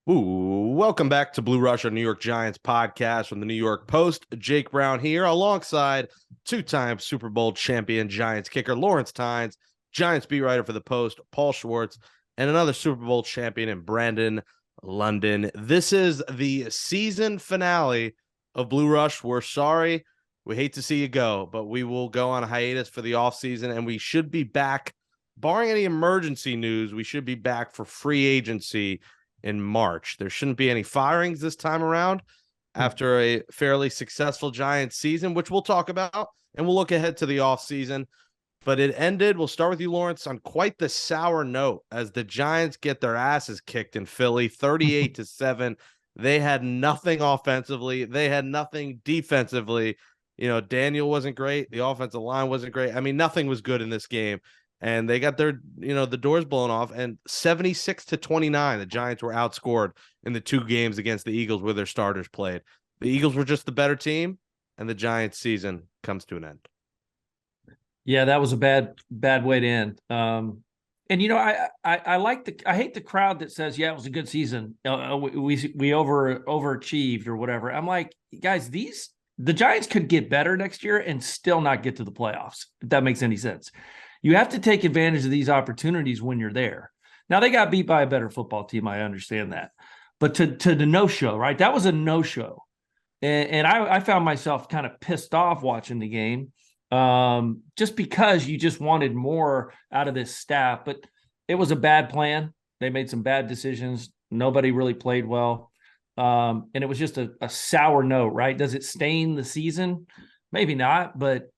Ooh, welcome back to Blue Rush, our New York Giants podcast from the New York Post. Jake Brown here alongside two-time Super Bowl champion Giants kicker Lawrence Tynes, Giants beat writer for the Post, Paul Schwartz, and another Super Bowl champion in Brandon London. This is the season finale of Blue Rush. We're sorry. We hate to see you go, but we will go on a hiatus for the offseason, and we should be back, barring any emergency news, we should be back for free agency in March. There shouldn't be any firings this time around after a fairly successful Giants season, which we'll talk about, and we'll look ahead to the offseason. But it ended, we'll start with you, Lawrence, on quite the sour note as the Giants get their asses kicked in Philly, 38-7. They had nothing offensively. They had nothing defensively. You know, Daniel wasn't great. The offensive line wasn't great. I mean, nothing was good in this game. And they got their, the doors blown off, and 76-29, the Giants were outscored in the two games against the Eagles where their starters played. The Eagles were just the better team, and the Giants season comes to an end. Yeah, that was a bad way to end. And I like I hate the crowd that says, yeah, it was a good season. We overachieved or whatever. I'm like, guys, the Giants could get better next year and still not get to the playoffs, if that makes any sense. You have to take advantage of these opportunities when you're there. Now, they got beat by a better football team. I understand that. But to the no-show, right? That was a no-show. And I found myself kind of pissed off watching the game just because you just wanted more out of this staff. But it was a bad plan. They made some bad decisions. Nobody really played well. And it was just a sour note, right? Does it stain the season? Maybe not, but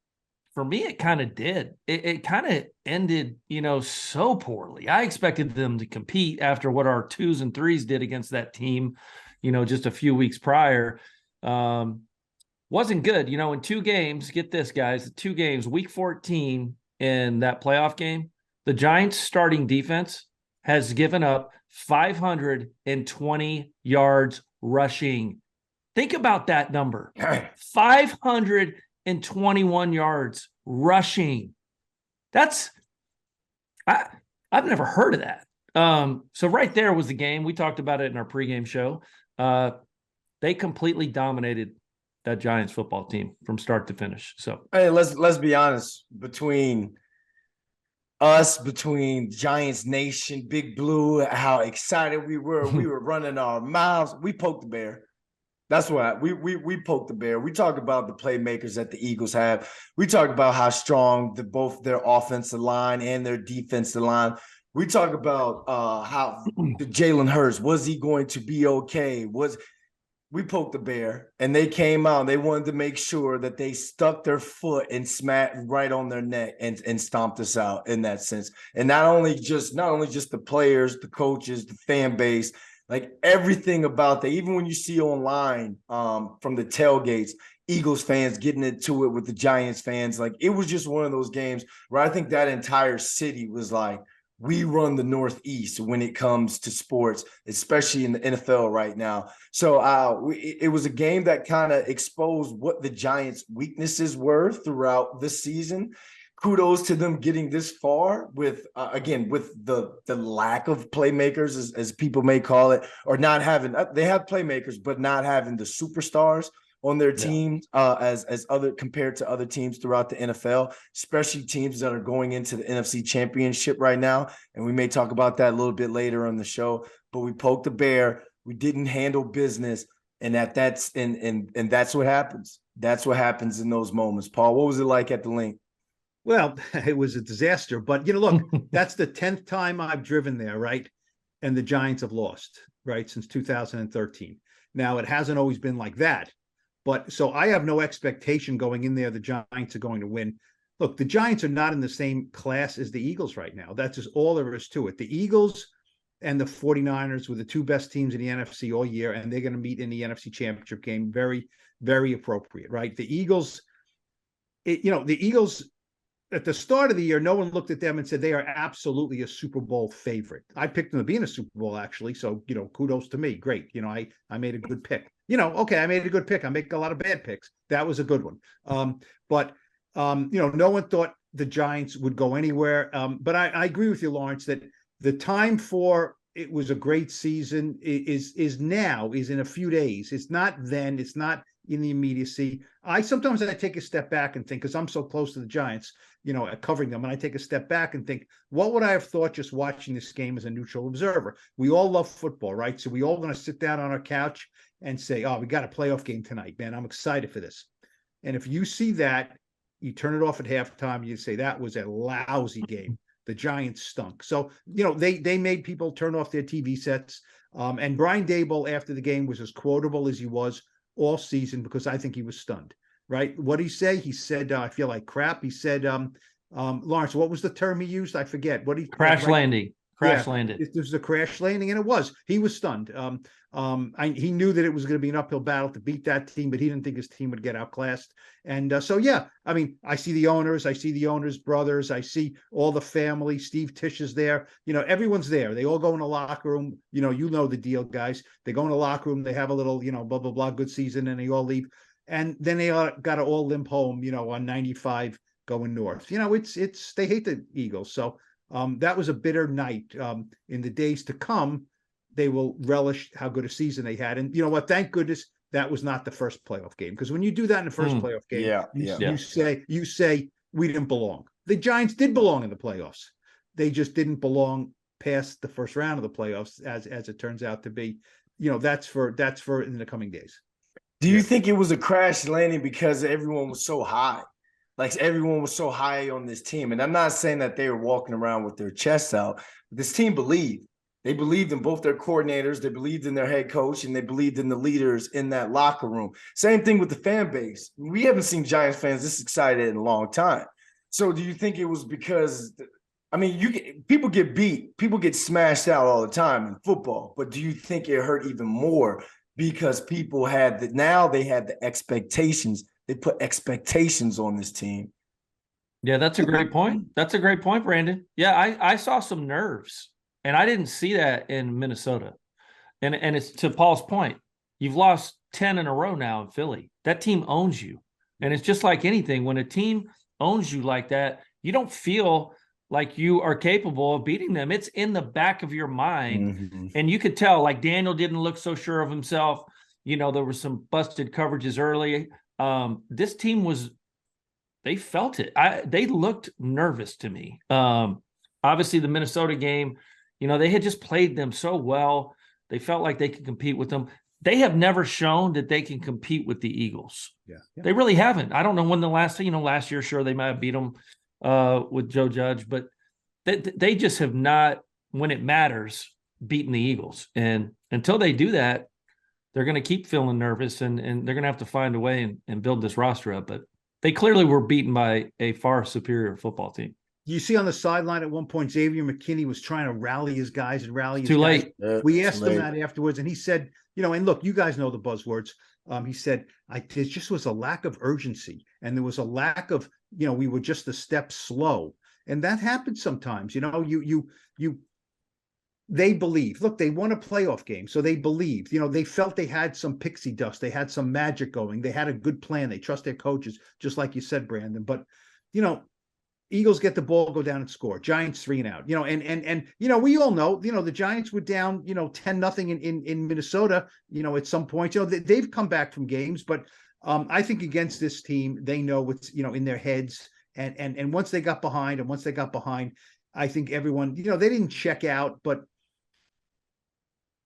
for me, it kind of did. It kind of ended, so poorly. I expected them to compete after what our 2s and 3s did against that team, just a few weeks prior. Wasn't good. In 2 games, get this, guys, 2 games, week 14 in that playoff game, the Giants starting defense has given up 520 yards rushing. Think about that number. 521 yards rushing. I've never heard of that. So right there was the game. We talked about it in our pregame show. They completely dominated that Giants football team from start to finish. So hey, let's be honest. Between Giants Nation, Big Blue, how excited we were running our mouths. We poked the bear. That's why we poked the bear. We talk about the playmakers that the Eagles have. We talk about how strong both their offensive line and their defensive line. We talk about how the Jalen Hurts, was he going to be okay? We poked the bear, and they came out and they wanted to make sure that they stuck their foot and smacked right on their neck and stomped us out in that sense. And not only just the players, the coaches, the fan base, like everything about that, even when you see online from the tailgates, Eagles fans getting into it with the Giants fans, like it was just one of those games where I think that entire city was like, we run the Northeast when it comes to sports, especially in the NFL right now. So it was a game that kind of exposed what the Giants' weaknesses were throughout the season. Kudos to them getting this far with the lack of playmakers, as people may call it, or not having. They have playmakers, but not having the superstars on their teams as other compared to other teams throughout the NFL, especially teams that are going into the NFC Championship right now. And we may talk about that a little bit later on the show. But we poked the bear. We didn't handle business, and that's what happens. That's what happens in those moments. Paul, what was it like at the link? Well, it was a disaster, but look, that's the 10th time I've driven there, right? And the Giants have lost, right, since 2013. Now, it hasn't always been like that, but so I have no expectation going in there the Giants are going to win. Look, the Giants are not in the same class as the Eagles right now. That's just all there is to it. The Eagles and the 49ers were the 2 best teams in the NFC all year, and they're going to meet in the NFC Championship game. Very, very appropriate, right? The Eagles, at the start of the year, no one looked at them and said they are absolutely a Super Bowl favorite. I picked them to be in a Super Bowl, actually. So, kudos to me. Great. I made a good pick. Okay, I made a good pick. I make a lot of bad picks. That was a good one. But no one thought the Giants would go anywhere. But I agree with you, Lawrence, that the time for it was a great season. Is in a few days. It's not then. It's not in the immediacy. Sometimes I take a step back and think, because I'm so close to the Giants, covering them, and I take a step back and think, what would I have thought just watching this game as a neutral observer? We all love football, right? So we all going to sit down on our couch and say, oh, we got a playoff game tonight, man. I'm excited for this. And if you see that, you turn it off at halftime, you say that was a lousy game. The Giants stunk. So, they made people turn off their TV sets. And Brian Daboll after the game was as quotable as he was all season, because I think he was stunned, right? What did he say? He said, I feel like crap. He said, Lawrence, what was the term he used? I forget. What he crash landing. Landed. This was a crash landing, and it was. He was stunned. He knew that it was going to be an uphill battle to beat that team, but he didn't think his team would get outclassed. And I see the owners' brothers. I see all the family. Steve Tisch is there. Everyone's there. They all go in the locker room. You know the deal, guys. They go in the locker room. They have a little, blah, blah, blah, good season, and they all leave. And then they got to all limp home, on 95 going north. It's they hate the Eagles. So that was a bitter night. In the days to come, they will relish how good a season they had. And you know what? Thank goodness that was not the first playoff game. Because when you do that in the first playoff game, you say we didn't belong. The Giants did belong in the playoffs. They just didn't belong past the first round of the playoffs, as it turns out to be. That's for in the coming days. Do you think it was a crash landing because everyone was so high? Like everyone was so high on this team. And I'm not saying that they were walking around with their chests out. But this team believed. They believed in both their coordinators. They believed in their head coach, and they believed in the leaders in that locker room. Same thing with the fan base. We haven't seen Giants fans this excited in a long time. So do you think it was because people get beat, people get smashed out all the time in football, but do you think it hurt even more because people had they had the expectations? They put expectations on this team. Yeah, that's a great point. That's a great point, Brandon. Yeah, I saw some nerves, and I didn't see that in Minnesota. And it's to Paul's point. You've lost 10 in a row now in Philly. That team owns you. And it's just like anything. When a team owns you like that, you don't feel like you are capable of beating them. It's in the back of your mind. Mm-hmm. And you could tell, like Daniel didn't look so sure of himself. There were some busted coverages early. This team they felt it. They looked nervous to me. Obviously the Minnesota game, they had just played them so well. They felt like they could compete with them. They have never shown that they can compete with the Eagles. Yeah. They really haven't. I don't know when the last year, sure, they might have beat them with Joe Judge, but they just have not, when it matters, beaten the Eagles. And until they do that, they're going to keep feeling nervous, and they're going to have to find a way and build this roster up. But they clearly were beaten by a far superior football team. You see on the sideline at one point, Xavier McKinney was trying to rally his guys and rally his Too guys. late. We asked him that afterwards, and he said, and look, you guys know the buzzwords. He said, there just was a lack of urgency, and there was a lack of, we were just a step slow. And that happens sometimes. They believe. Look, they won a playoff game, so they believed. They felt they had some pixie dust. They had some magic going. They had a good plan. They trust their coaches, just like you said, Brandon. But, Eagles get the ball, go down and score. Giants 3 and out. And we all know, the Giants were down, 10-0 in Minnesota, at some point. They've come back from games, but I think against this team, they know what's, in their heads. And once they got behind, I think everyone, they didn't check out, but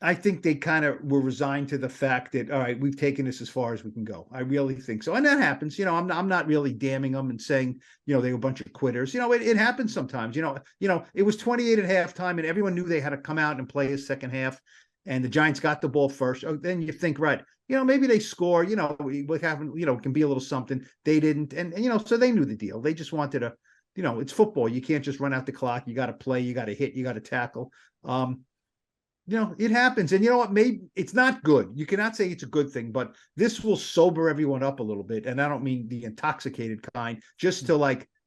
I think they kind of were resigned to the fact that, all right, we've taken this as far as we can go. I really think so. And that happens. I'm not really damning them and saying, they were a bunch of quitters. It happens sometimes. It was 28 at halftime, and everyone knew they had to come out and play his second half. And the Giants got the ball first. Oh, then you think, right, maybe they score, what happened, can be a little something. They didn't. And so they knew the deal. They just wanted to, it's football. You can't just run out the clock. You got to play. You got to hit. You got to tackle. It happens. And you know what? Maybe it's not good. You cannot say it's a good thing, but this will sober everyone up a little bit. And I don't mean the intoxicated kind, just to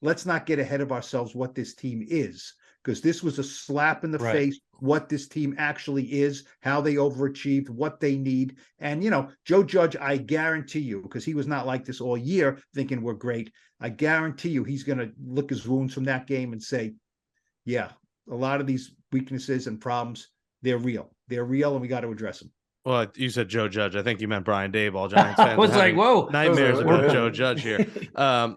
let's not get ahead of ourselves what this team is, because this was a slap in the face, what this team actually is, how they overachieved, what they need. And, Joe Judge, I guarantee you, because he was not like this all year thinking we're great. I guarantee you he's going to lick his wounds from that game and say, yeah, a lot of these weaknesses and problems, They're real. They're real, and we got to address them. Well, you said Joe Judge. I think you meant Brian Daboll. Giants fans I was like, whoa. nightmares We're- about Joe Judge here.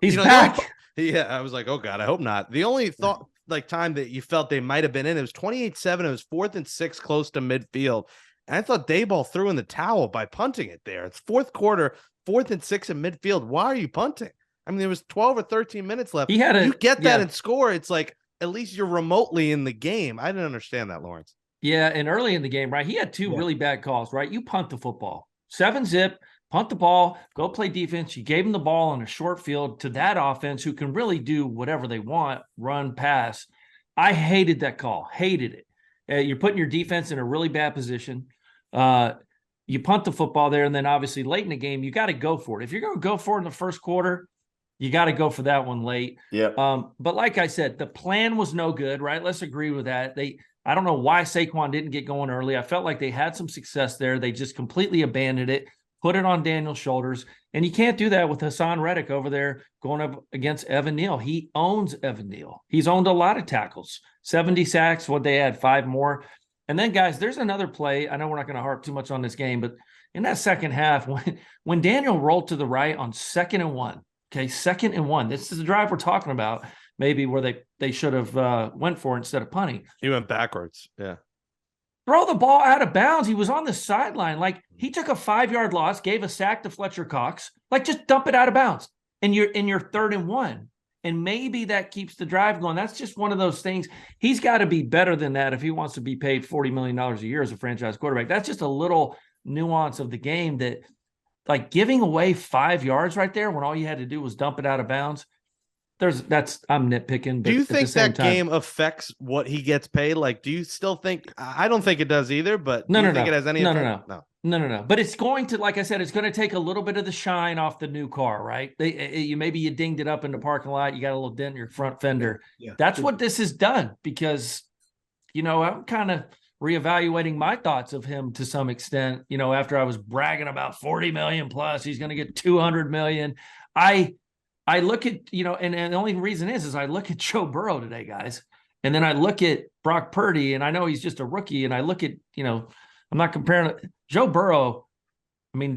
He's the back. I was like, oh God, I hope not. The only time that you felt they might have been in, it was 28-7. It was 4th and 6 close to midfield. And I thought Daboll threw in the towel by punting it there. It's fourth quarter, 4th and 6 in midfield. Why are you punting? I mean, there was 12 or 13 minutes left. You get that and score. It's like, at least you're remotely in the game. I didn't understand that, Lawrence. Yeah, and early in the game, right? He had two really bad calls, right? You punt the football. 7-zip, punt the ball, go play defense. You gave him the ball on a short field to that offense who can really do whatever they want, run, pass. I hated that call. Hated it. You're putting your defense in a really bad position. You punt the football there, and then obviously late in the game, you got to go for it. If you're going to go for it in the first quarter, you got to go for that one late. Yeah. But like I said, the plan was no good, right? Let's agree with that. I don't know why Saquon didn't get going early. I felt like they had some success there. They just completely abandoned it, put it on Daniel's shoulders. And you can't do that with Hassan Reddick over there going up against Evan Neal. He owns Evan Neal. He's owned a lot of tackles, 70 sacks. What they had, 5 more. And then, guys, there's another play. I know we're not going to harp too much on this game, but in that second half, when Daniel rolled to the right on 2nd and 1, okay, 2nd and 1. This is the drive we're talking about, maybe where they should have went for instead of punting. He went backwards. Yeah. Throw the ball out of bounds. He was on the sideline. Like, he took a 5-yard loss, gave a sack to Fletcher Cox. Like, just dump it out of bounds. And you're in your 3rd and 1. And maybe that keeps the drive going. That's just one of those things. He's got to be better than that if he wants to be paid $40 million a year as a franchise quarterback. That's just a little nuance of the game that, like, giving away 5 yards right there when all you had to do was dump it out of bounds. I'm nitpicking. But do you think that game affects what he gets paid? Like, do you still think? I don't think it does either. But do you think it has any? No. But it's going to, like I said, it's going to take a little bit of the shine off the new car, right? Maybe you dinged it up in the parking lot. You got a little dent in your front fender. Yeah. That's what this has done, because, I'm kind of reevaluating my thoughts of him to some extent. After I was bragging about 40 million plus, he's going to get 200 million. I look at, and the only reason is I look at Joe Burrow today, guys. And then I look at Brock Purdy, and I know he's just a rookie. And I look at, I'm not comparing Joe Burrow. I mean,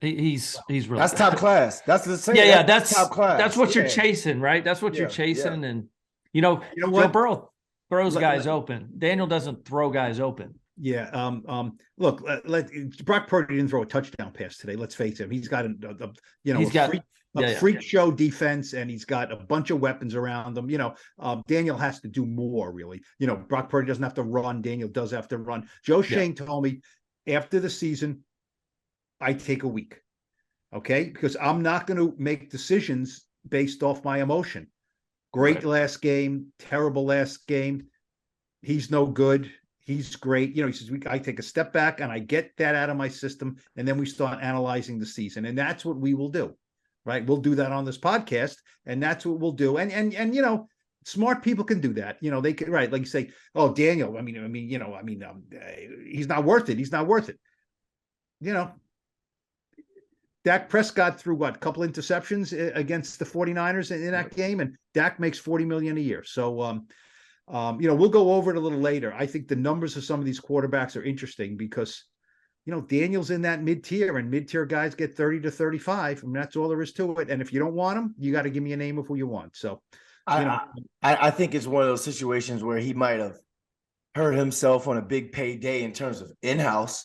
he's really that's good. Top class. That's the same. Yeah, that's top class. That's what you're chasing, right? That's what you're chasing. And Joe Burrow throws guys open. Daniel doesn't throw guys open. Yeah. Look, Brock Purdy didn't throw a touchdown pass today. Let's face it. He's got a freak show defense, and he's got a bunch of weapons around him. Daniel has to do more, really. Brock Purdy doesn't have to run. Daniel does have to run. Joe Schoen told me after the season, I take a week. Okay. Because I'm not going to make decisions based off my emotion. Great last game, terrible last game. He's no good. He's great. He says, I take a step back and I get that out of my system, and then we start analyzing the season. And that's what we will do, right? We'll do that on this podcast, and that's what we'll do. And smart people can do that. They can, right? Like you say, oh, Daniel, he's not worth it. He's not worth it. Dak Prescott threw a couple interceptions against the 49ers in that game, and Dak makes $40 million a year. So, we'll go over it a little later. I think the numbers of some of these quarterbacks are interesting because, Daniel's in that mid-tier, and mid-tier guys get 30 to 35. I mean, that's all there is to it. And if you don't want them, you got to give me a name of who you want. So, I think it's one of those situations where he might have hurt himself on a big payday in terms of in-house.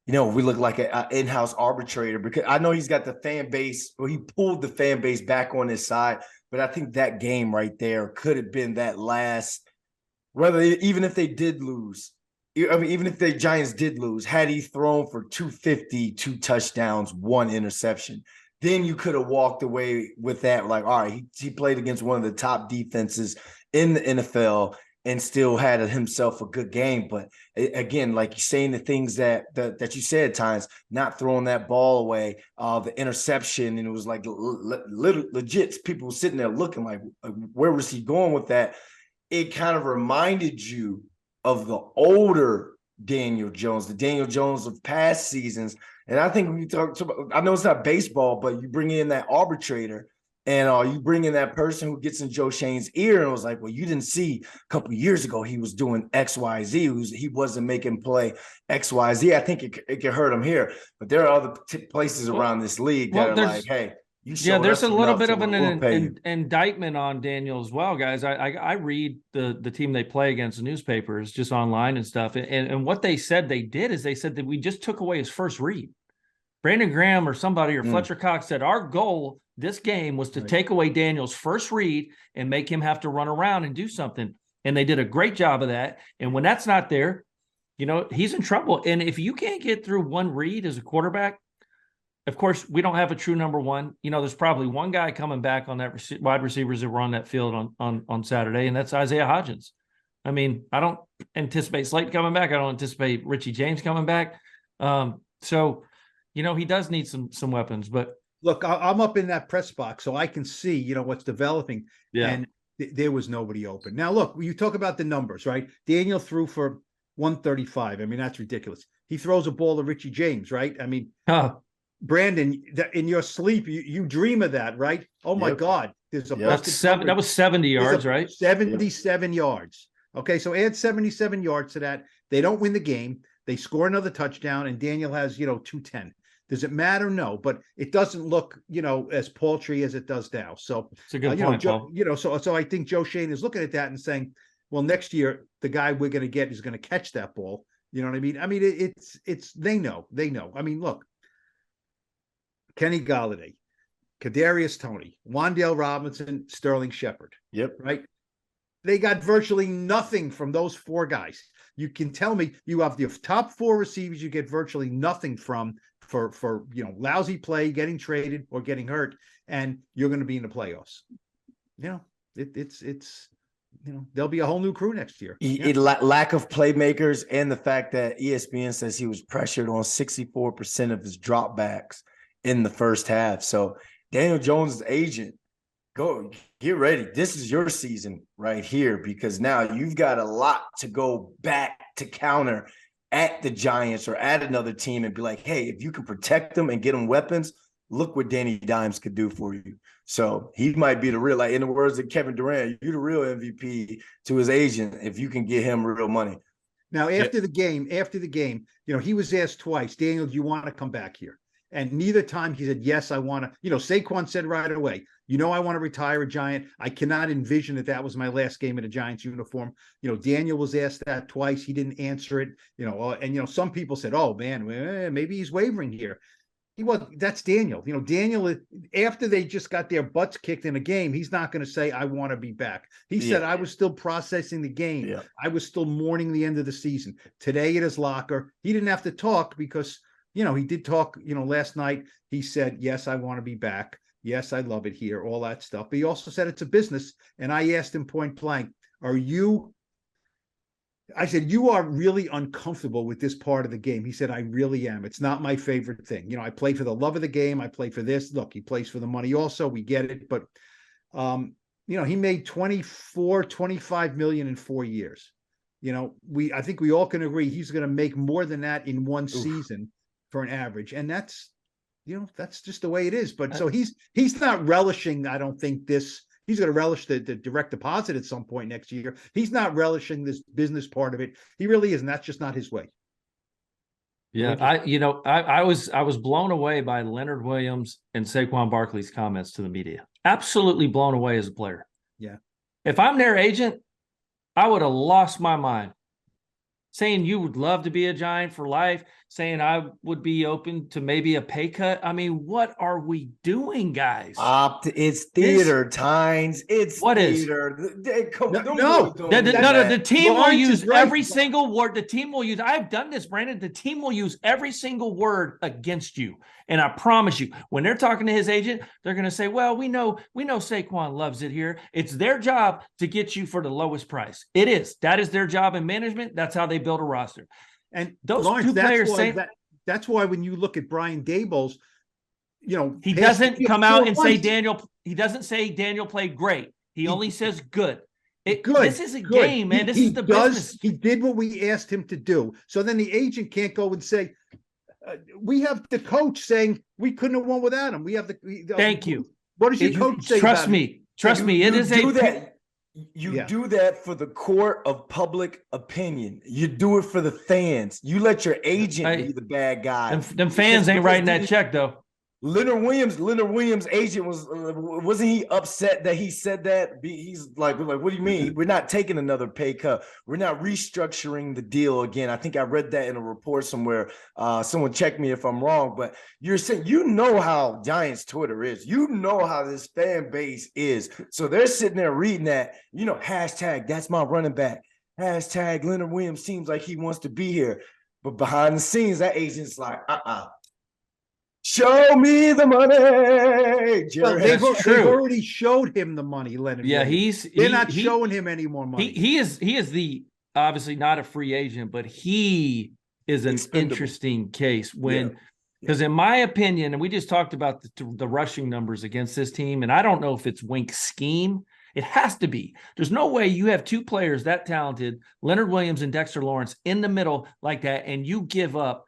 We look like an in-house arbitrator, because I know he's got the fan base, or he pulled the fan base back on his side. But I think that game right there could have been that last, even if they did lose, even if the Giants did lose, had he thrown for 250, 2 touchdowns, 1 interception, then you could have walked away with that. Like, all right, he played against one of the top defenses in the NFL and still had himself a good game. But again, like you're saying, the things that you said, Tynes, not throwing that ball away, the interception, and it was like legit. People were sitting there looking like, where was he going with that? It kind of reminded you of the older Daniel Jones, the Daniel Jones of past seasons. And I think when you talk about, I know it's not baseball, but you bring in that arbitrator, And you bring in that person who gets in Joe Shane's ear and was like, well, you didn't see a couple of years ago he was doing X, Y, Z. He wasn't making play X, Y, Z. I think it can hurt him here. But there are other places around this league that are like, hey, you showed there's us a little bit enough, of so we'll pay you. indictment on Daniel as well, guys. I read the team they play against, the newspapers, just online and stuff. And what they said they did is they said that we just took away his first read. Brandon Graham or somebody or Fletcher Cox said our goal this game was to take away Daniel's first read and make him have to run around and do something. And they did a great job of that. And when that's not there, he's in trouble. And if you can't get through one read as a quarterback, of course, we don't have a true number one. There's probably one guy coming back on that wide receivers that were on that field on Saturday, and that's Isaiah Hodgins. I mean, I don't anticipate Slayton coming back. I don't anticipate Richie James coming back. So he does need some weapons. But look, I'm up in that press box, so I can see, what's developing. Yeah. And there was nobody open. Now, look, you talk about the numbers, right? Daniel threw for 135. I mean, that's ridiculous. He throws a ball to Richie James, right? I mean, Brandon, in your sleep, you dream of that, right? Oh my God, there's a that was 70 yards, right? 77 yards. Okay, so add 77 yards to that. They don't win the game. They score another touchdown, and Daniel has 210. Does it matter? No, but it doesn't look as paltry as it does now. So it's a good point, Paul. So I think Joe Shane is looking at that and saying, well, next year the guy we're going to get is going to catch that ball. You know what I mean? I mean, it's they know. I mean, look. Kenny Galladay, Kadarius Toney, Wan'Dale Robinson, Sterling Shepard. Yep. Right? They got virtually nothing from those four guys. You can tell me you have the top four receivers you get virtually nothing from for lousy play, getting traded or getting hurt, and you're going to be in the playoffs. It's there'll be a whole new crew next year. Lack of playmakers and the fact that ESPN says he was pressured on 64% of his dropbacks in the first half. So Daniel Jones' agent, go get ready. This is your season right here, because now you've got a lot to go back to counter at the Giants or at another team and be like, hey, if you can protect them and get them weapons, look what Danny Dimes could do for you. So he might be the real, like in the words of Kevin Durant, you're the real MVP to his agent if you can get him real money. Now, after the game, he was asked twice, Daniel, do you want to come back here? And neither time he said, yes, I want to. Saquon said right away, I want to retire a Giant. I cannot envision that was my last game in a Giants uniform. Daniel was asked that twice. He didn't answer it, and, some people said, oh, man, maybe he's wavering here. That's Daniel. Daniel, after they just got their butts kicked in a game, he's not going to say, I want to be back. He said, I was still processing the game. Yeah. I was still mourning the end of the season. Today at his locker, he didn't have to talk because he did talk, last night. He said, yes, I want to be back. Yes, I love it here, all that stuff. But he also said it's a business. And I asked him point blank, I said, you are really uncomfortable with this part of the game. He said, I really am. It's not my favorite thing. I play for the love of the game. I play for this. Look, he plays for the money also. We get it. But, he made 25 million in 4 years. I think we all can agree he's going to make more than that in one season for an average. And that's just the way it is. But so he's not relishing, I don't think this. He's going to relish the direct deposit at some point next year. He's not relishing this business part of it. He really isn't. That's just not his way. Yeah, I was blown away by Leonard Williams and Saquon Barkley's comments to the media. Absolutely blown away as a player. Yeah. If I'm their agent, I would have lost my mind. Saying you would love to be a Giant for life, saying I would be open to maybe a pay cut. I mean, what are we doing, guys? It's theater, Tynes. It's what theater. The team will use every single word. The team will use. I've done this, Brandon. The team will use every single word against you. And I promise you, when they're talking to his agent, they're going to say, well, we know Saquon loves it here. It's their job to get you for the lowest price. It is. That is their job in management. That's how they build a roster. And those Lawrence, two players say that's why when you look at Brian Daboll's, he doesn't come out and say Daniel. He doesn't say Daniel played great. He only says good. Good. This is a game, man. This is the business. He did what we asked him to do. So then the agent can't go and say, we have the coach saying we couldn't have won without him. We have Thank you. What does your coach say? Trust me. Trust me. It is do a that. You do that for the court of public opinion. You do it for the fans. You let your agent be the bad guy. Them fans ain't writing that check though. Leonard Williams' agent wasn't he upset that he said that? He's like, what do you mean? We're not taking another pay cut. We're not restructuring the deal again. I think I read that in a report somewhere. Someone check me if I'm wrong, but you're saying, how Giants Twitter is. You know how this fan base is. So they're sitting there reading that, hashtag, that's my running back. Hashtag Leonard Williams seems like he wants to be here. But behind the scenes, that agent's like, show me the money. Well, they've already showed him the money, Leonard. Yeah, they're not showing him any more money. He is the obviously not a free agent, but he is an interesting case because in my opinion, and we just talked about the rushing numbers against this team, and I don't know if it's Wink's scheme. It has to be. There's no way you have two players that talented, Leonard Williams and Dexter Lawrence, in the middle like that, and you give up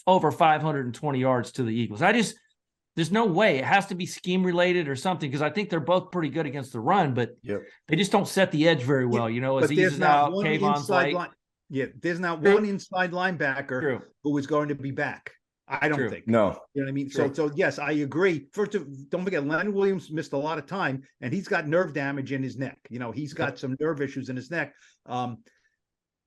over 520 yards to the Eagles. There's no way. It has to be scheme related or something, because I think they're both pretty good against the run, but they just don't set the edge very well. Aziz is out, Kayvon's light. There's not one inside linebacker who is going to be back. I don't think. No. You know what I mean? So yes, I agree. First, don't forget, Leonard Williams missed a lot of time, and he's got nerve damage in his neck. He's got some nerve issues in his neck.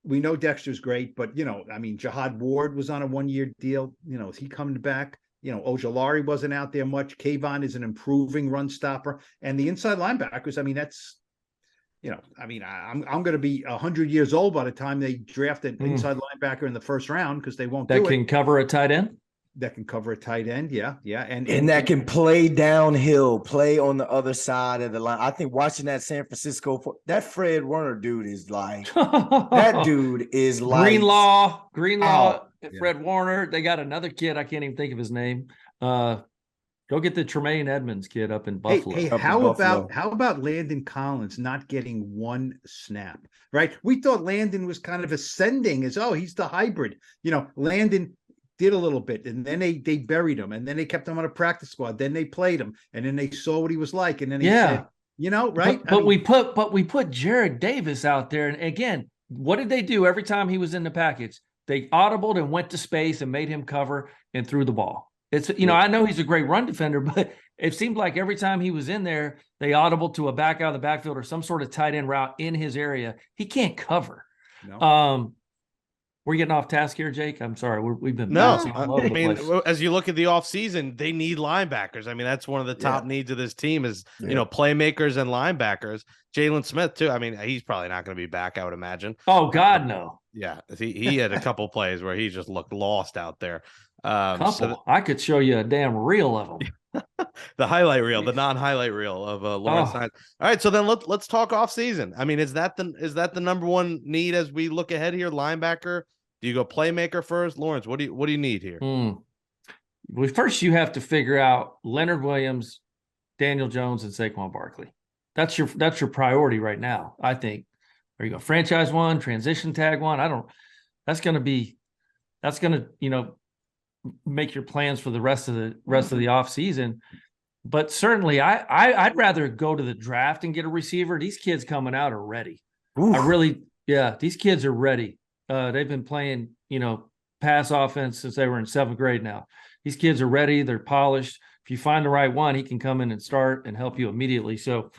We know Dexter's great, but Jihad Ward was on a 1-year deal. Is he coming back? Ojulari wasn't out there much. Kayvon is an improving run stopper, and the inside linebackers. That's, I'm going to be 100 years old by the time they draft an inside linebacker in the first round, because they won't that can cover a tight end. That can cover a tight end, yeah, and that can play downhill, play on the other side of the line. I think watching that San Francisco, that Fred Warner dude is like Greenlaw, Fred Warner. They got another kid, I can't even think of his name. Go get the Tremaine Edmonds kid up in Buffalo. Hey, how about Landon Collins not getting one snap? Right, we thought Landon was kind of ascending as he's the hybrid. Landon did a little bit, and then they buried him, and then they kept him on a practice squad, then they played him, and then they saw what he was like, and then he said, right? But we put Jared Davis out there, and again, what did they do every time he was in the package? They audibled and went to space and made him cover and threw the ball. It's I know he's a great run defender, but it seemed like every time he was in there, they audibled to a back out of the backfield or some sort of tight end route in his area. He can't cover. No. We're getting off task here, Jake. I'm sorry. We've been bouncing all over the place. As you look at the offseason, they need linebackers. That's one of the top needs of this team is, playmakers and linebackers. Jalen Smith, too. He's probably not going to be back, I would imagine. Oh, God, no. Yeah. He had a couple plays where he just looked lost out there. I could show you a damn reel of them. The highlight reel, the non-highlight reel of Lawrence Tynes. All right, so then let's talk offseason. Is that the number one need as we look ahead here? Linebacker? Do you go playmaker first? Lawrence, what do you need here? Well, first you have to figure out Leonard Williams, Daniel Jones, and Saquon Barkley. That's your priority right now, I think. There you go. Franchise one, transition tag one. That's gonna make your plans for the rest of the off season. But certainly I'd rather go to the draft and get a receiver. These kids coming out are ready. Oof. These kids are ready. They've been playing, pass offense since they were in 7th grade now. These kids are ready. They're polished. If you find the right one, he can come in and start and help you immediately. So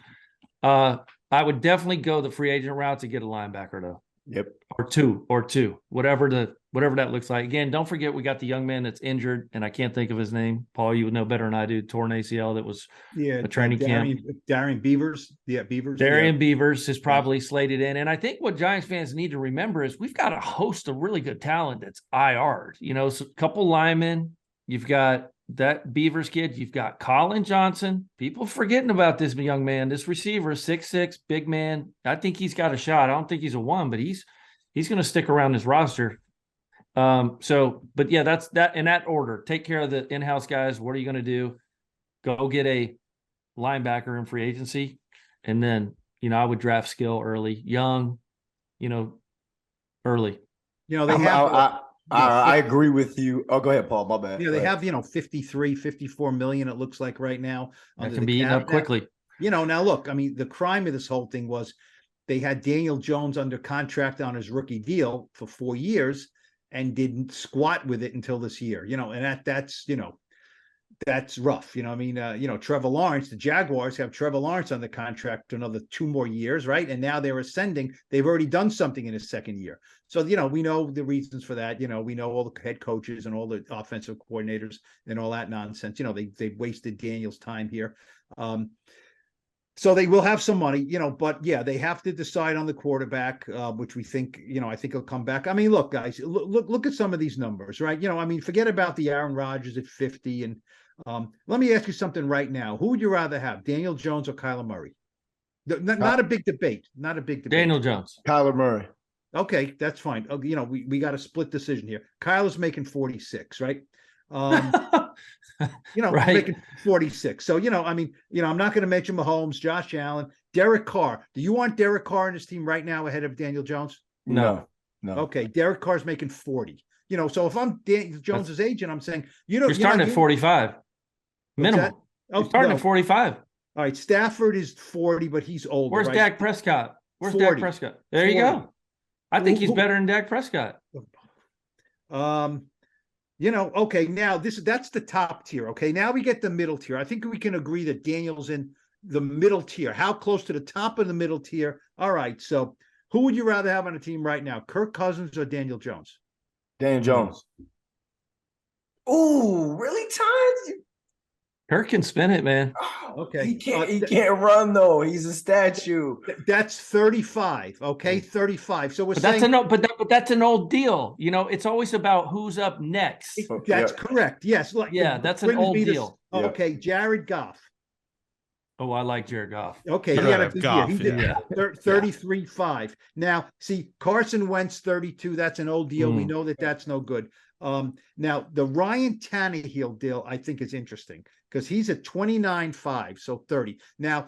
I would definitely go the free agent route to get a linebacker though. Yep. Or two, whatever that looks like. Again, don't forget we got the young man that's injured, and I can't think of his name. Paul, you would know better than I do. Torn ACL that was a training camp. Darian Beavers. Yeah, Beavers. Darian Beavers is probably slated in. And I think what Giants fans need to remember is we've got a host of really good talent that's IR'd. So a couple linemen. You've got that Beavers kid. You've got Colin Johnson. People forgetting about this young man. This receiver, 6'6", big man. I think he's got a shot. I don't think he's a 1, but he's going to stick around this roster. But yeah, that's that in that order. Take care of the in-house guys. What are you going to do? Go get a linebacker in free agency. And then, I would draft skill early, young, early. I agree with you. Oh, go ahead, Paul. My bad. They have, 53, 54 million, it looks like right now. That can be eaten up quickly. Now look, I mean, the crime of this whole thing was they had Daniel Jones under contract on his rookie deal for 4 years and didn't squat with it until this year, and that's rough. Trevor Lawrence, the Jaguars have Trevor Lawrence on the contract to another 2 more years, right? And now they're ascending. They've already done something in his second year. So, we know the reasons for that. We know all the head coaches and all the offensive coordinators and all that nonsense. They've wasted Daniel's time here. So they will have some money, but yeah, they have to decide on the quarterback, which we think, I think he'll come back. I mean, look, guys, look at some of these numbers, right? Forget about the Aaron Rodgers at 50. And let me ask you something right now. Who would you rather have, Daniel Jones or Kyler Murray? Not a big debate. Not a big debate. Daniel Jones. Kyler Murray. Okay, that's fine. We got a split decision here. Kyler's making 46, right? Right. Making 46. So, I'm not going to mention Mahomes, Josh Allen, Derek Carr. Do you want Derek Carr in his team right now ahead of Daniel Jones? No. Okay, Derek Carr's making 40. So if I'm Daniel Jones's agent, I'm saying, you're starting at 45 minimum. You're starting at 45. All right, Stafford is 40, but he's older. Where's right? Dak Prescott? Where's 40. Dak Prescott? There 40. you go. I think he's better than Dak Prescott. Okay, now that's the top tier. Okay, now we get the middle tier. I think we can agree that Daniel's in the middle tier. How close to the top of the middle tier? All right, so who would you rather have on a team right now, Kirk Cousins or Daniel Jones? Daniel Jones. Ooh, really, Tynes? Kirk can spin it, man. Okay. He can't run, though. He's a statue. That's 35. Okay, 35. So that's an old deal. It's always about who's up next. That's correct. Yes. That's an old deal. Okay, Jared Goff. Oh, I like Jared Goff. Okay, he had a good year. He did 33.5. Now, see, Carson Wentz 32. That's an old deal. We know that's no good. Now the Ryan Tannehill deal I think is interesting because he's at 29.5, so 30. Now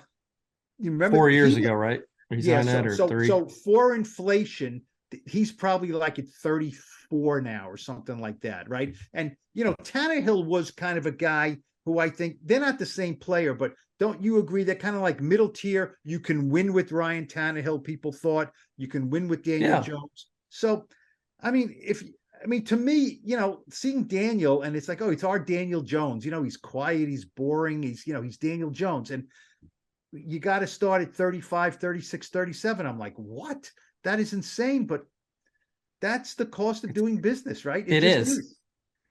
you remember 4 years ago, right? So for inflation, he's probably like at 34 now or something like that, right? And Tannehill was kind of a guy who I think they're not the same player, but don't you agree that kind of like middle tier, you can win with Ryan Tannehill, people thought you can win with Daniel Jones. So to me, seeing Daniel and it's like, oh, it's our Daniel Jones. He's quiet, he's boring, he's Daniel Jones. And you got to start at 35, 36, 37. I'm like, what? That is insane. But that's the cost of doing business, right? It is.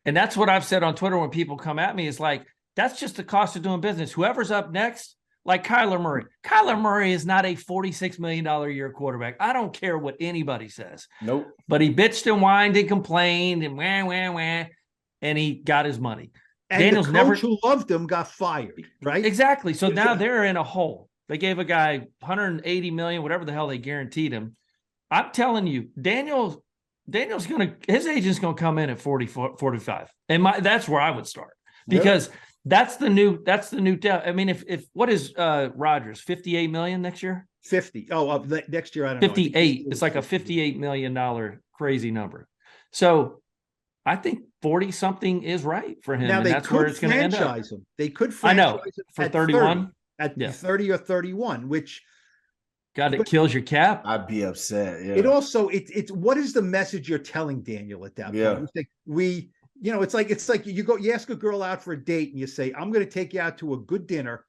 And that's what I've said on Twitter when people come at me is like, that's just the cost of doing business. Whoever's up next, like Kyler Murray. Kyler Murray is not a $46 million a year quarterback. I don't care what anybody says. Nope. But he bitched and whined and complained and wah, and he got his money. And Daniel's the coach who loved him got fired, right? Exactly. So now they're in a hole. They gave a guy $180 million, whatever the hell they guaranteed him. I'm telling you, Daniel's his agent's gonna come in at 45. And that's where I would start. Because that's the new deal. I mean, if what is Rodgers, 58 million next year? 50. Oh, next year I don't 58. know. 58. It's like a $58 million crazy number. So I think 40 something is right for him. Now and that's where it's going to end up. Him. They could franchise him for 31 at 30 or 31, which it kills your cap. I'd be upset. Yeah. It also it's what is the message you're telling Daniel at that point? Yeah. It's like you ask a girl out for a date and you say, I'm going to take you out to a good dinner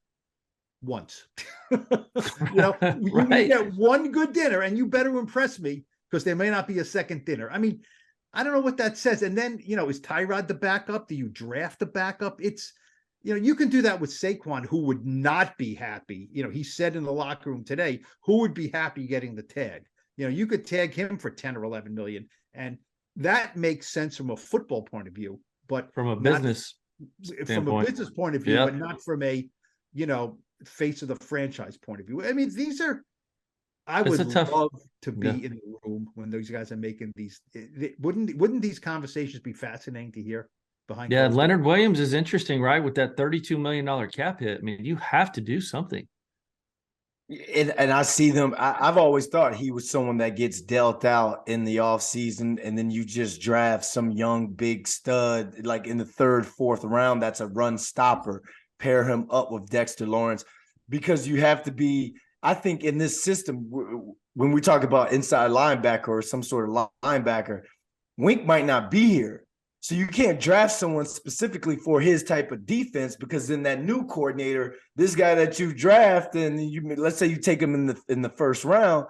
once. You get one good dinner and you better impress me because there may not be a second dinner. I mean, I don't know what that says. And then, is Tyrod the backup? Do you draft the backup? It's, you can do that with Saquon, who would not be happy. He said in the locker room today, who would be happy getting the tag? You could tag him for 10 or 11 million. And that makes sense from a football point of view, but from a business point of view, but not from a, face of the franchise point of view. I mean, I would love to be in the room when those guys are making these. Wouldn't these conversations be fascinating to hear behind? Yeah, Leonard Williams is interesting, right? With that $32 million cap hit. I mean, you have to do something. And I see them. I've always thought he was someone that gets dealt out in the offseason, and then you just draft some young big stud like in the third, fourth round. That's a run stopper. Pair him up with Dexter Lawrence, because you have to be. I think in this system, when we talk about inside linebacker or some sort of linebacker, Wink might not be here. So you can't draft someone specifically for his type of defense, because then that new coordinator, this guy that you draft, and let's say you take him in the first round,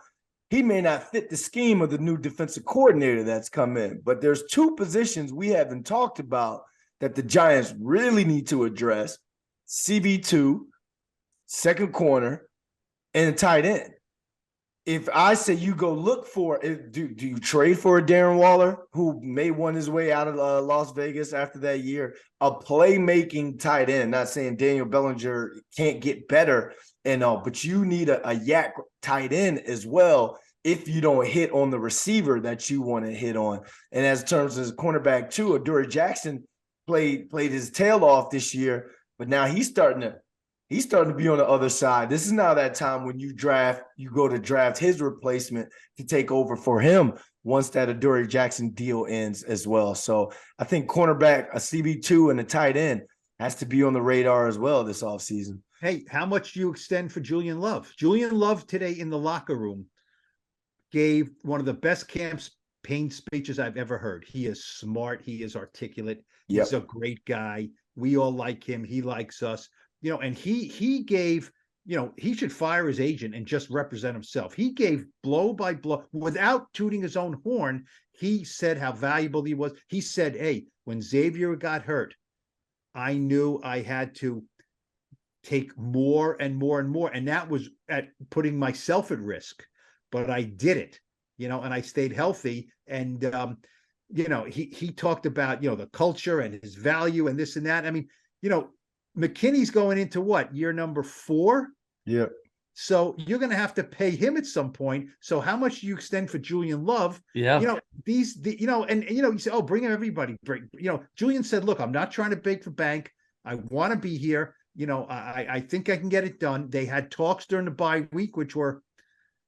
he may not fit the scheme of the new defensive coordinator that's come in. But there's two positions we haven't talked about that the Giants really need to address: CB2, second corner, and a tight end. If I say you go look for it, do you trade for a Darren Waller, who may won his way out of Las Vegas after that year? A playmaking tight end. Not saying Daniel Bellinger can't get better and all, but you need a yak tight end as well if you don't hit on the receiver that you want to hit on. And as terms as cornerback too, Adoree Jackson played his tail off this year, but now he's starting to be on the other side. This is now that time when you go to draft his replacement to take over for him once that Adoree Jackson deal ends as well. So I think cornerback, a CB2, and a tight end has to be on the radar as well this offseason. Hey, how much do you extend for Julian Love? Julian Love today in the locker room gave one of the best campaign speeches I've ever heard. He is smart. He is articulate. He's a great guy. We all like him. He likes us. And he gave, he should fire his agent and just represent himself. He gave blow by blow without tooting his own horn. He said how valuable he was. He said, hey, when Xavier got hurt, I knew I had to take more and more and more. And that was at putting myself at risk. But I did it, and I stayed healthy. And, he talked about, the culture and his value and this and that. I mean, McKinney's going into what, year number 4? Yeah. So you're going to have to pay him at some point. So how much do you extend for Julian Love? Yeah. You say, oh, bring everybody. Julian said, look, I'm not trying to beg for bank. I want to be here. I think I can get it done. They had talks during the bye week, which were,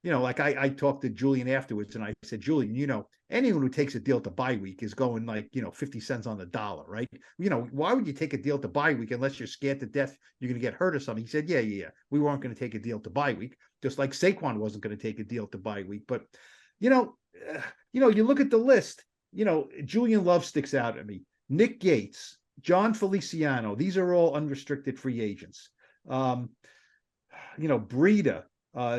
like I talked to Julian afterwards and I said, Julian, anyone who takes a deal to bye week is going 50 cents on the dollar, right? Why would you take a deal to bye week unless you're scared to death you're going to get hurt or something? He said, yeah. We weren't going to take a deal to bye week, just like Saquon wasn't going to take a deal to bye week. But, you look at the list, Julian Love sticks out at me. Nick Gates, John Feliciano, these are all unrestricted free agents. Breida,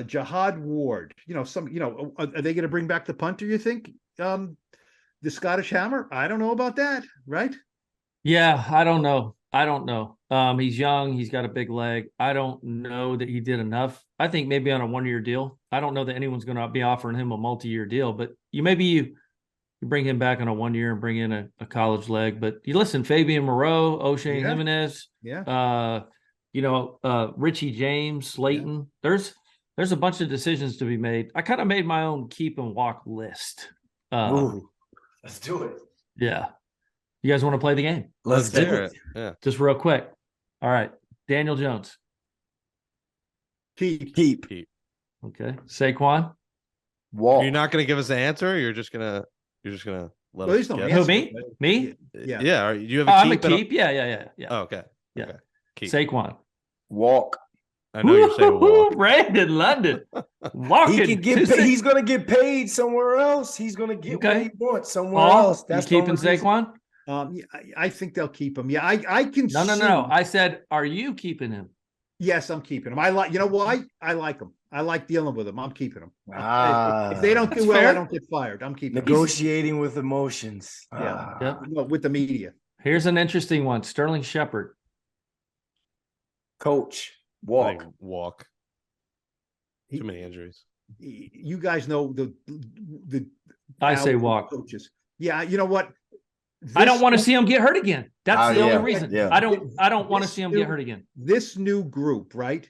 Jihad Ward, are they going to bring back the punter, you think? The Scottish Hammer? I don't know about that, right? Yeah, I don't know. He's young. He's got a big leg. I don't know that he did enough. I think maybe on a 1-year deal. I don't know that anyone's going to be offering him a multi-year deal, but you bring him back on a 1 year and bring in a college leg. But you listen, Fabian Moreau, O'Shane Jimenez, Richie James, Slayton. Yeah. There's a bunch of decisions to be made. I kind of made my own keep and walk list. Let's do it. Yeah. You guys want to play the game? Let's do it. Yeah. Just real quick. All right. Daniel Jones. Keep. Okay. Saquon. Walk. You're not going to give us an answer? Or you're just gonna let us guess? Who, me? Yeah. Yeah. Do you have a I'm keep? a keep. Yeah. Oh, okay. Yeah. Okay. Keep. Saquon. Walk. I know you're saying walk. Brandon London. Walking. He can get paid. He's going to get paid somewhere else. He's going to get what he wants somewhere else. That's you keeping Saquon? I think they'll keep him. Yeah, I can. No. I said, are you keeping him? Yes, I'm keeping him. I like. You know why? I like him. I like dealing with him. I'm keeping him. If they don't do well, fair. I don't get fired. I'm keeping negotiating with emotions. With the media. Here's an interesting one. Sterling Shepard. Coach. Walk. Too many injuries. You guys know the I say walk. Coaches. Yeah, you know what? I don't want to see him get hurt again. That's the only reason. Yeah. I don't want to see him get hurt again. This new group, right?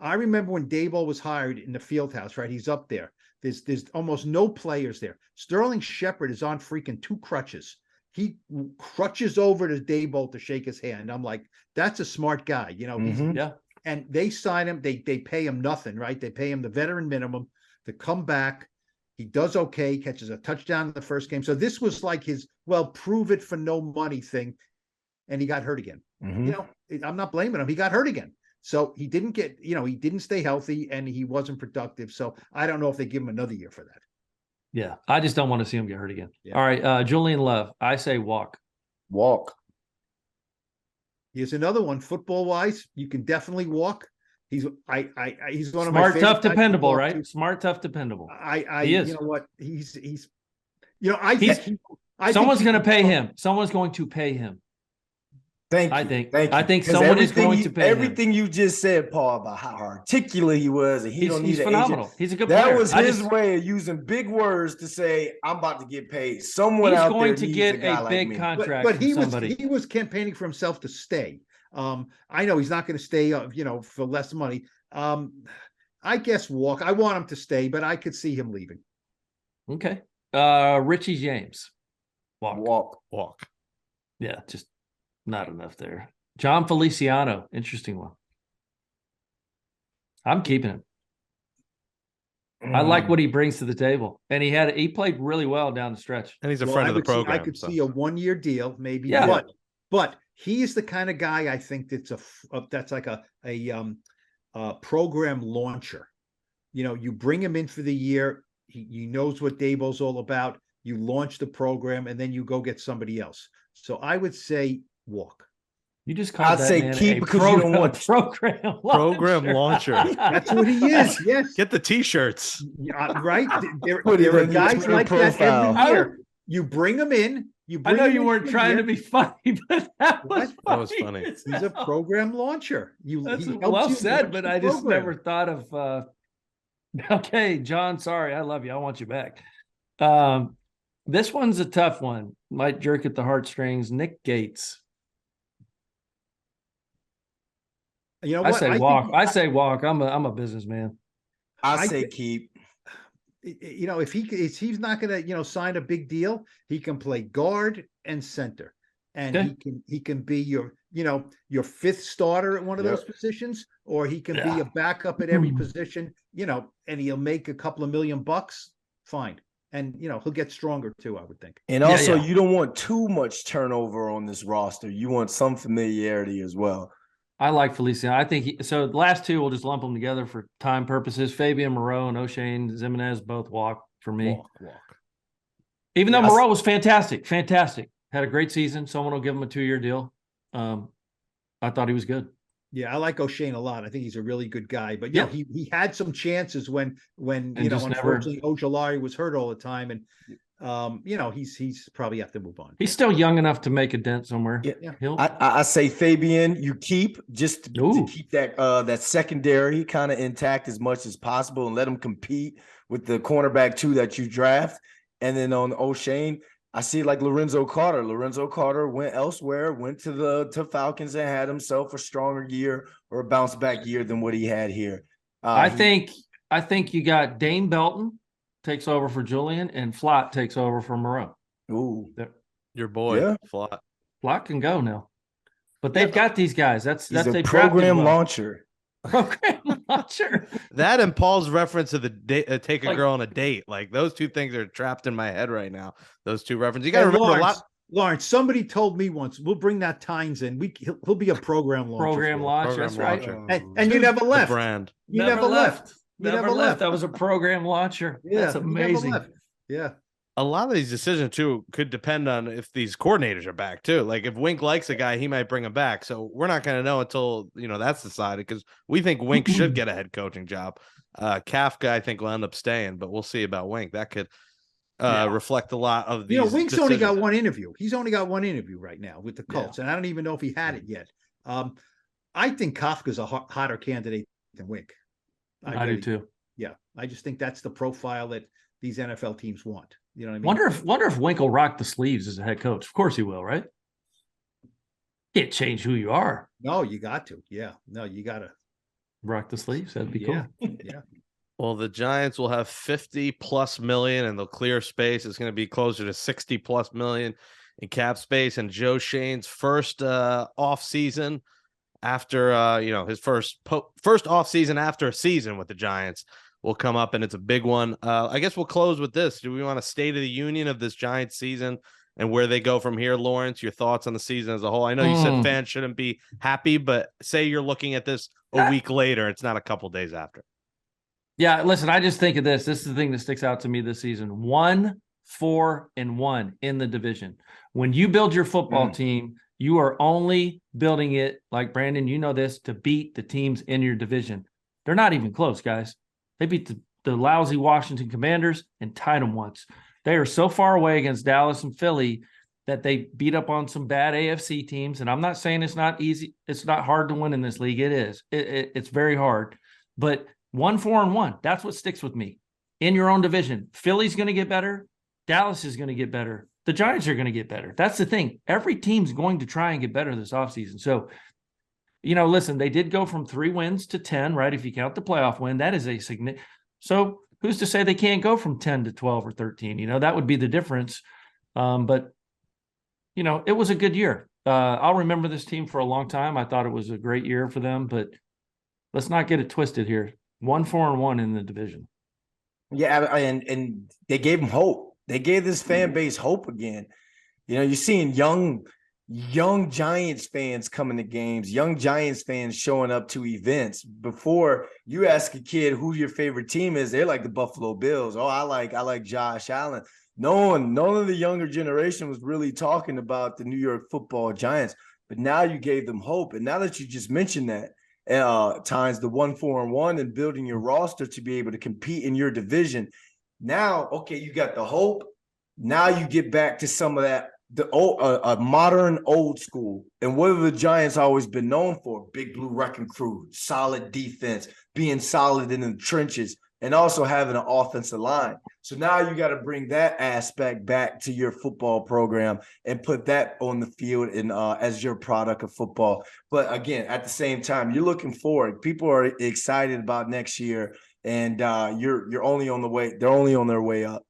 I remember when Daboll was hired in the field house, right? He's up there. There's almost no players there. Sterling Shepard is on freaking 2 crutches. He crutches over to Daboll to shake his hand. I'm like, that's a smart guy. Yeah. And they sign him, they pay him nothing, right? They pay him the veteran minimum to come back. He does okay, catches a touchdown in the first game. So this was like his, well, prove it for no money thing. And he got hurt again. Mhm. You know, I'm not blaming him. He got hurt again. So he didn't get, he didn't stay healthy and he wasn't productive. So I don't know if they give him another year for that. Yeah. I just don't want to see him get hurt again. Yeah. All right. Julian Love, I say walk. Walk. Here's another one. Football wise, you can definitely walk. He's one of my Smart, favorite tough, guys to dependable, walk right? to. Smart, tough, dependable. He is. He You is. know what? He's Someone's going to pay him. Someone's going to pay him. Thank you. I think. Thank you. I think 'Cause someone is going to pay him. everything you just said, Paul, about how articulate he was, and He's don't need an phenomenal. agent. He's a good That player. was his way of using big words to say, "I'm about to get paid." Someone He's out going there to needs get a guy a like big me. contract but from somebody. he was campaigning for himself to stay. I know he's not going to stay, for less money. I guess walk. I want him to stay, but I could see him leaving. Okay. Richie James. Walk. Yeah, just not enough there. John Feliciano, interesting one. I'm keeping him. I like what he brings to the table, and he played really well down the stretch. And he's a friend of the program. I could see a 1-year deal, maybe. Yeah. But he is the kind of guy I think that's like a program launcher. You bring him in for the year. He knows what Dabo's all about. You launch the program, and then you go get somebody else. So I would say walk. You just called I'd that say man keep a because you don't want program launcher. That's what he is. Yes. Get the t-shirts. Right. There Put it are in your guys Twitter like that profile. every year. You bring him in. I know you weren't trying to be funny, but that was What? funny. That was funny. He's a program launcher. That's he helps well you said, launch but the I just program. never thought of okay, John, sorry, I love you. I want you back. This one's a tough one. Might jerk at the heartstrings. Nick Gates. You know I what? say walk. I say walk. I'm a businessman. I say think- keep. If he's not going to sign a big deal, he can play guard and center, and Okay. he can be your fifth starter at one of Yep. those positions, or he can be Yeah. a backup at every position. And he'll make a couple of $1,000,000. Fine, and he'll get stronger too. I would think. And also, yeah. you don't want too much turnover on this roster. You want some familiarity as well. I like Feliciano. I think so. The last two, we'll just lump them together for time purposes. Fabian Moreau and O'Shane Zimenez both walk for me. Walk. Even though Yes. Moreau was fantastic, had a great season. Someone will give him a 2-year deal. I thought he was good. Yeah, I like O'Shane a lot. I think he's a really good guy. But Yeah. he had some chances when just unfortunately Ojulari was hurt all the time, and he's probably have to move on. He's still young enough to make a dent somewhere. Yeah. He'll, I say Fabian, you keep just to Ooh. keep that secondary kind of intact as much as possible, and let him compete with the cornerback 2 that you draft. And then on O'Shane, I see like Lorenzo Carter. Lorenzo Carter went elsewhere, went to Falcons and had himself a stronger year or a bounce back year than what he had here. I think you got Dane Belton takes over for Julian, and Flott takes over for Moreau. Ooh, Your boy, Yeah. Flott. Flott can go now, but they've got these guys. That's he's a they drafted program well. launcher. Program launcher. That and Paul's reference to the take a Like- girl on a date. Like those two things are trapped in my head right now. Those two references. You got to And remember a lot. Lawrence, somebody told me once, we'll bring that Tynes in. He'll be a program launcher. Program for us. launch. Program That's right. launcher. And you never The left. brand. You never left. You Never never left. left. That was a program launcher. Yeah, That's you never amazing. left. Yeah. A lot of these decisions too could depend on if these coordinators are back too. Like if Wink likes a guy, he might bring him back. So we're not going to know until that's decided, because we think Wink should get a head coaching job. Kafka, I think, will end up staying, but we'll see about Wink. That could reflect a lot of these. Wink's only got decisions. one interview. He's only got one interview right now with the Colts, and I don't even know if he had it yet. I think Kafka's a hotter candidate than Wink. I do too. Yeah, I just think that's the profile that these NFL teams want. You know what I mean? Wonder if Wink will rock the sleeves as a head coach. Of course he will, right? Can't change who you are. No, you got to. Yeah, no, you got to. Rock the sleeves. That'd be Yeah, cool. yeah. Well, the Giants will have 50+ million, and they'll clear space. It's going to be closer to 60+ million in cap space. And Joe Shane's first off season after his first offseason after a season with the Giants will come up, and it's a big one. I guess we'll close with this. Do we want a state of the union of this Giants season and where they go from here? Lawrence, your thoughts on the season as a whole? I know you said fans shouldn't be happy, but say you're looking at this a week later, it's not a couple days after. Yeah, listen, I just think of this. This is the thing that sticks out to me this season. 1-4-1 in the division. When you build your football team, you are only building it, like Brandon, you know this, to beat the teams in your division. They're not even close, guys. They beat the lousy Washington Commanders and tied them once. They are so far away against Dallas and Philly that they beat up on some bad AFC teams. And I'm not saying it's not easy. It's not hard to win in this league. It is. It's very hard. But 1-4-1, that's what sticks with me. In your own division, Philly's going to get better. Dallas is going to get better. The Giants are going to get better. That's the thing. Every team's going to try and get better this offseason. So, listen, they did go from 3 wins to 10, right? If you count the playoff win, that is a significant. So who's to say they can't go from 10 to 12 or 13? That would be the difference. But it was a good year. I'll remember this team for a long time. I thought it was a great year for them, but let's not get it twisted here. 1-4-1 in the division. Yeah, and they gave them hope. They gave this fan base hope again. You're seeing young Giants fans coming to games, young Giants fans showing up to events. Before you ask a kid who your favorite team is, they're like the Buffalo Bills. Oh, I like Josh Allen. None of the younger generation was really talking about the New York Football Giants. But now you gave them hope. And now that you just mentioned that, Tynes, the 1-4-1 and building your roster to be able to compete in your division. Now, okay, you got the hope. Now you get back to some of that, a modern old school. And what have the Giants always been known for? Big Blue Wrecking Crew, solid defense, being solid in the trenches, and also having an offensive line. So now you got to bring that aspect back to your football program and put that on the field and as your product of football. But again, at the same time, you're looking forward. People are excited about next year, and you're only on the way. They're only on their way up.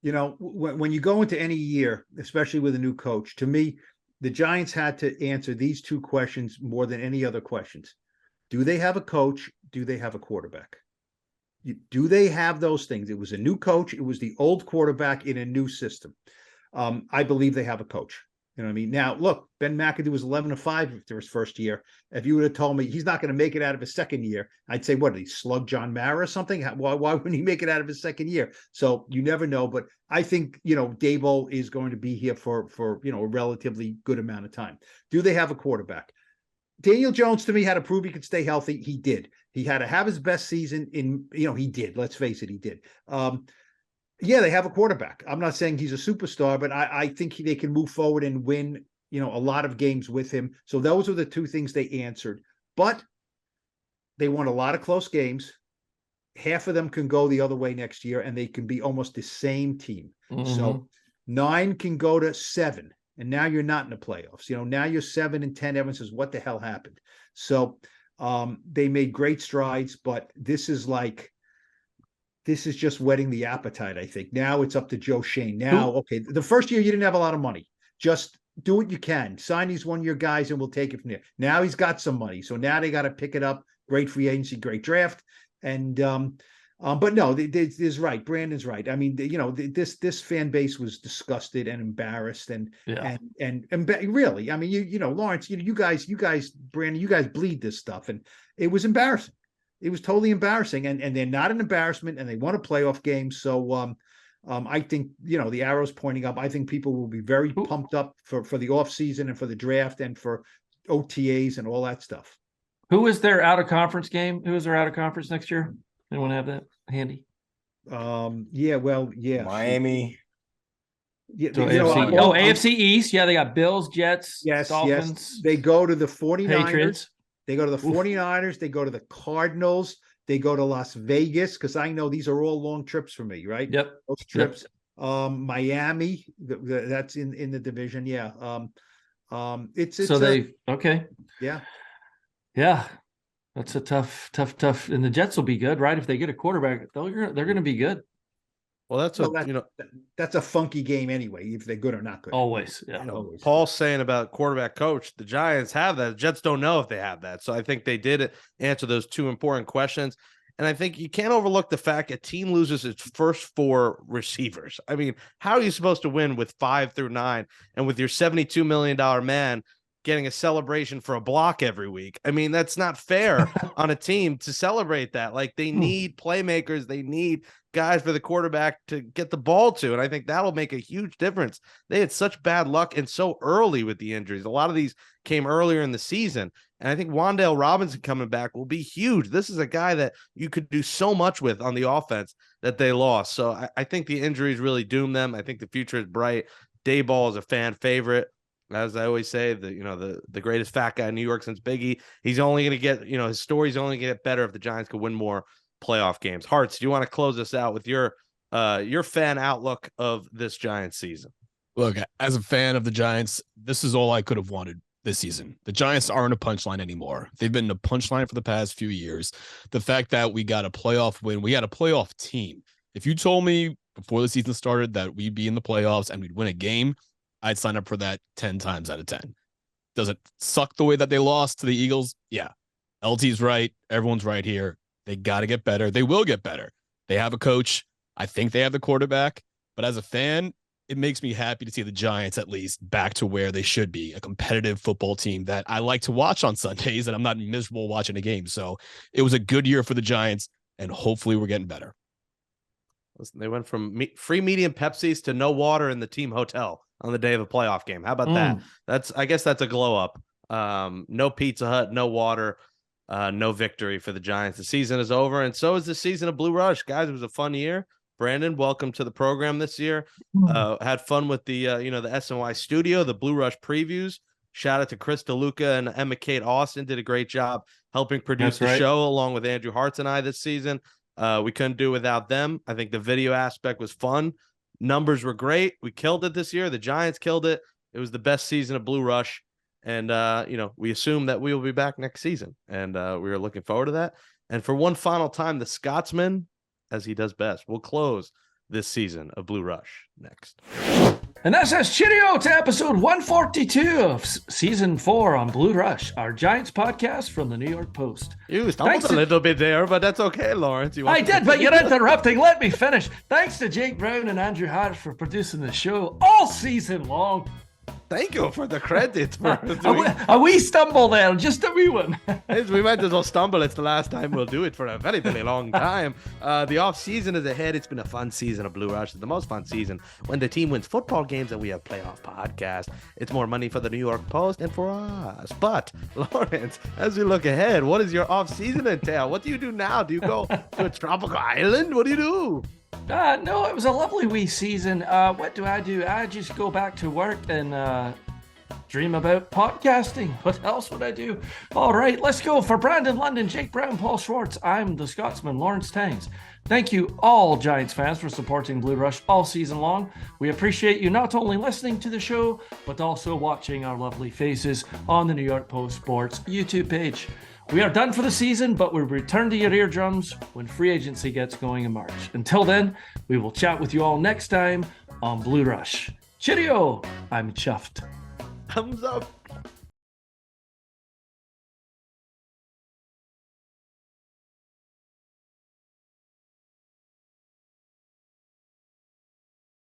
When you go into any year, especially with a new coach, to me, the Giants had to answer these 2 questions more than any other questions. Do they have a coach? Do they have a quarterback? Do they have those things? It was a new coach. It was the old quarterback in a new system. I believe they have a coach. You know what I mean? Now, look, Ben McAdoo was 11-5 after his first year. If you would have told me he's not going to make it out of his second year, I'd say, what, did he slug John Mara or something? Why wouldn't he make it out of his second year? So you never know. But I think, Daboll is going to be here for a relatively good amount of time. Do they have a quarterback? Daniel Jones, to me, had to prove he could stay healthy. He did. He had to have his best season he did. Let's face it, he did. Yeah, they have a quarterback. I'm not saying he's a superstar, but I think they can move forward and win, a lot of games with him. So those are the 2 things they answered. But they won a lot of close games. Half of them can go the other way next year, and they can be almost the same team. Mm-hmm. So 9 can go to 7. And now you're not in the playoffs. Now you're 7-10. Everyone says, what the hell happened? So they made great strides, but this is just whetting the appetite, I think. Now it's up to Joe Shane. Now, okay, the first year you didn't have a lot of money. Just do what you can. Sign these 1-year guys and we'll take it from there. Now he's got some money. So now they got to pick it up. Great free agency, great draft. And but no, there's right. Brandon's right. I mean, this fan base was disgusted and embarrassed and really, I mean, Lawrence, you guys, Brandon, you guys bleed this stuff, and it was embarrassing. It was totally embarrassing, and they're not an embarrassment, and they won a playoff game. So I think the arrow's pointing up. I think people will be very pumped up for the offseason and for the draft and for OTAs and all that stuff. Who is their out of conference game? Who is their out of conference next year? Anyone have that handy? Miami. Yeah, so AFC East. Yeah, they got Bills, Jets, Dolphins. Yes. They go to the 49ers. Patriots. They go to the 49ers. They go to the Cardinals. They go to Las Vegas, because I know these are all long trips for me, right? Yep. Those trips. Yep. Miami, that's in the division. Yeah. It's so they okay. Yeah. Yeah. That's a tough. And the Jets will be good, right? If they get a quarterback, they're going to be good. Well, that's Well, a that's a funky game anyway, if they're good or not good. Always, yeah. Always. Paul's saying about quarterback coach. The Giants have that. The Jets don't know if they have that. So I think they did answer those two important questions. And I think you can't overlook the fact a team loses its first 4 receivers. I mean, how are you supposed to win with 5 through 9 and with your $72 million man getting a celebration for a block every week? I mean, that's not fair on a team to celebrate that. Like, they need playmakers. They need guys for the quarterback to get the ball to. And I think that'll make a huge difference. They had such bad luck and so early with the injuries. A lot of these came earlier in the season. And I think Wan'Dale Robinson coming back will be huge. This is a guy that you could do so much with on the offense that they lost. So I think the injuries really doomed them. I think the future is bright. Dayball is a fan favorite. As I always say, the greatest fat guy in New York since Biggie. He's only going to get, his story's only going to get better if the Giants could win more playoff games. Hartz, do you want to close us out with your fan outlook of this Giants season? Look, as a fan of the Giants, this is all I could have wanted this season. The Giants aren't a punchline anymore. They've been a punchline for the past few years. The fact that we got a playoff win, we got a playoff team. If you told me before the season started that we'd be in the playoffs and we'd win a game, I'd sign up for that 10 times out of 10. Does it suck the way that they lost to the Eagles? Yeah. LT's right. Everyone's right here. They got to get better. They will get better. They have a coach. I think they have the quarterback. But as a fan, it makes me happy to see the Giants at least back to where they should be, a competitive football team that I like to watch on Sundays, and I'm not miserable watching a game. So it was a good year for the Giants, and hopefully we're getting better. Listen, they went from free medium Pepsis to no water in the team hotel on the day of a playoff game. How about that? I guess that's a glow up. No Pizza Hut, no water, no victory for the Giants. The season is over, and so is the season of Blue Rush. Guys, it was a fun year. Brandon, welcome to the program this year. Had fun with the the SNY studio, the Blue Rush previews. Shout out to Chris DeLuca and Emma Kate Austin. Did a great job helping produce the show along with Andrew Hartz and I this season. We couldn't do without them. I think the video aspect was fun. Numbers were great. We killed it this year. The Giants killed it. It was the best season of Blue Rush. And, we assume that we will be back next season. And we are looking forward to that. And for one final time, the Scotsman, as he does best, will close this season of Blue Rush next. And that says cheerio to episode 142 of season 4 on Blue Rush, our Giants podcast from the New York Post. You stumbled a little bit there, but that's okay, Lawrence. I did, but you're interrupting. Let me finish. Thanks to Jake Brown and Andrew Hart for producing the show all season long. Thank you for the credit. A wee stumble there, just a wee one. We might as well stumble. It's the last time we'll do it for a very, very long time. The off-season is ahead. It's been a fun season of Blue Rush. It's the most fun season when the team wins football games and we have playoff podcasts. It's more money for the New York Post and for us. But, Lawrence, as we look ahead, what does your off-season entail? What do you do now? Do you go to a tropical island? What do you do? No, it was a lovely wee season. What do? I just go back to work and dream about podcasting. What else would I do? All right, let's go. For Brandon London, Jake Brown, Paul Schwartz, I'm the Scotsman, Lawrence Tynes. Thank you all Giants fans for supporting Blue Rush all season long. We appreciate you not only listening to the show, but also watching our lovely faces on the New York Post Sports YouTube page. We are done for the season, but we'll return to your eardrums when free agency gets going in March. Until then, we will chat with you all next time on Blue Rush. Cheerio! I'm chuffed. Thumbs up.